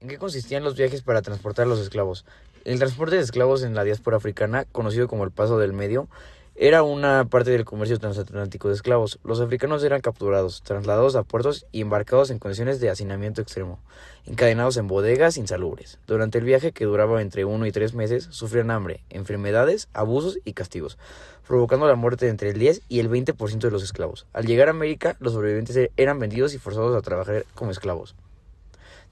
¿En qué consistían los viajes para transportar a los esclavos? El transporte de esclavos en la diáspora africana, conocido como el Paso del Medio, era una parte del comercio transatlántico de esclavos. Los africanos eran capturados, trasladados a puertos y embarcados en condiciones de hacinamiento extremo, encadenados en bodegas insalubres. Durante el viaje, que duraba entre 1 y 3 meses, sufrían hambre, enfermedades, abusos y castigos, provocando la muerte de entre el 10 y el 20% de los esclavos. Al llegar a América, los sobrevivientes eran vendidos y forzados a trabajar como esclavos,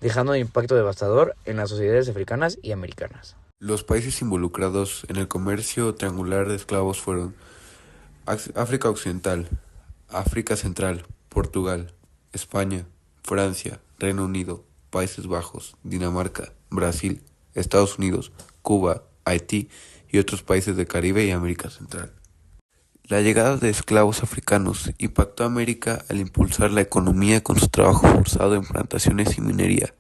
dejando un impacto devastador en las sociedades africanas y americanas. Los países involucrados en el comercio triangular de esclavos fueron África Occidental, África Central, Portugal, España, Francia, Reino Unido, Países Bajos, Dinamarca, Brasil, Estados Unidos, Cuba, Haití y otros países de Caribe y América Central. La llegada de esclavos africanos impactó a América al impulsar la economía con su trabajo forzado en plantaciones y minería.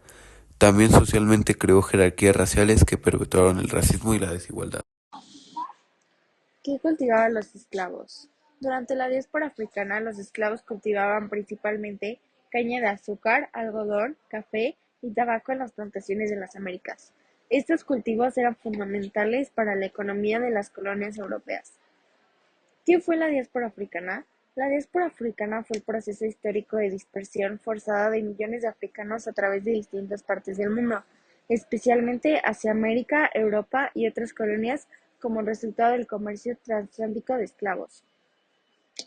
También socialmente creó jerarquías raciales que perpetuaron el racismo y la desigualdad. ¿Qué cultivaban los esclavos? Durante la diáspora africana, los esclavos cultivaban principalmente caña de azúcar, algodón, café y tabaco en las plantaciones de las Américas. Estos cultivos eran fundamentales para la economía de las colonias europeas. ¿Qué fue la diáspora africana? La diáspora africana fue el proceso histórico de dispersión forzada de millones de africanos a través de distintas partes del mundo, especialmente hacia América, Europa y otras colonias como resultado del comercio transatlántico de esclavos.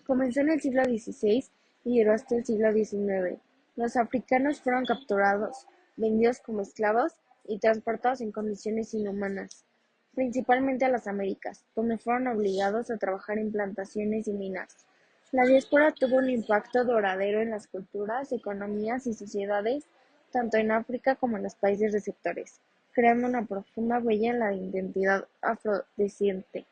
Comenzó en el siglo XVI y duró hasta el siglo XIX. Los africanos fueron capturados, vendidos como esclavos y transportados en condiciones inhumanas, principalmente a las Américas, donde fueron obligados a trabajar en plantaciones y minas. La diáspora tuvo un impacto duradero en las culturas, economías y sociedades, tanto en África como en los países receptores, creando una profunda huella en la identidad afrodescendiente.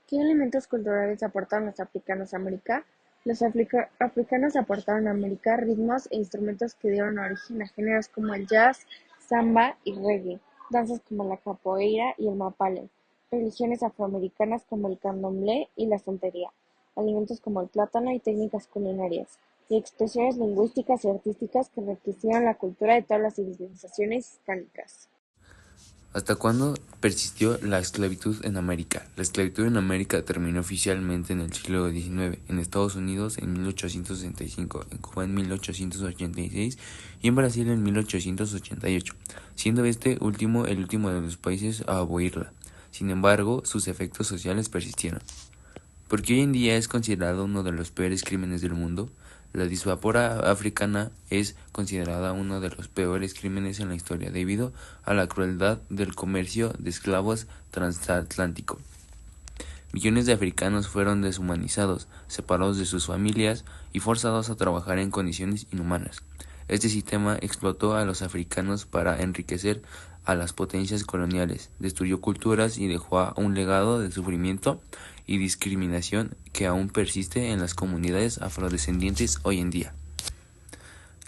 ¿Qué elementos culturales aportaron los africanos a América? Los africanos aportaron a América ritmos e instrumentos que dieron origen a géneros como el jazz, samba y reggae, danzas como la capoeira y el mapale, religiones afroamericanas como el candomblé y la santería, alimentos como el plátano y técnicas culinarias, y expresiones lingüísticas y artísticas que enriquecieron la cultura de todas las civilizaciones hispánicas. ¿Hasta cuándo persistió la esclavitud en América? La esclavitud en América terminó oficialmente en el siglo XIX, en Estados Unidos en 1865, en Cuba en 1886 y en Brasil en 1888, siendo este último el último de los países a abolir. Sin embargo, sus efectos sociales persistieron. Porque hoy en día es considerado uno de los peores crímenes del mundo. La diáspora africana es considerada uno de los peores crímenes en la historia debido a la crueldad del comercio de esclavos transatlántico. Millones de africanos fueron deshumanizados, separados de sus familias y forzados a trabajar en condiciones inhumanas. Este sistema explotó a los africanos para enriquecer a las potencias coloniales, destruyó culturas y dejó un legado de sufrimiento y discriminación que aún persiste en las comunidades afrodescendientes hoy en día.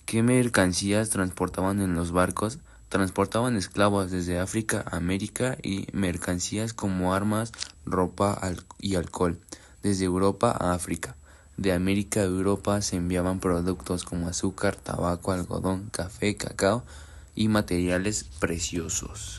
¿Qué mercancías transportaban en los barcos? Transportaban esclavos desde África a América y mercancías como armas, ropa y alcohol, desde Europa a África. De América a Europa se enviaban productos como azúcar, tabaco, algodón, café, cacao y materiales preciosos.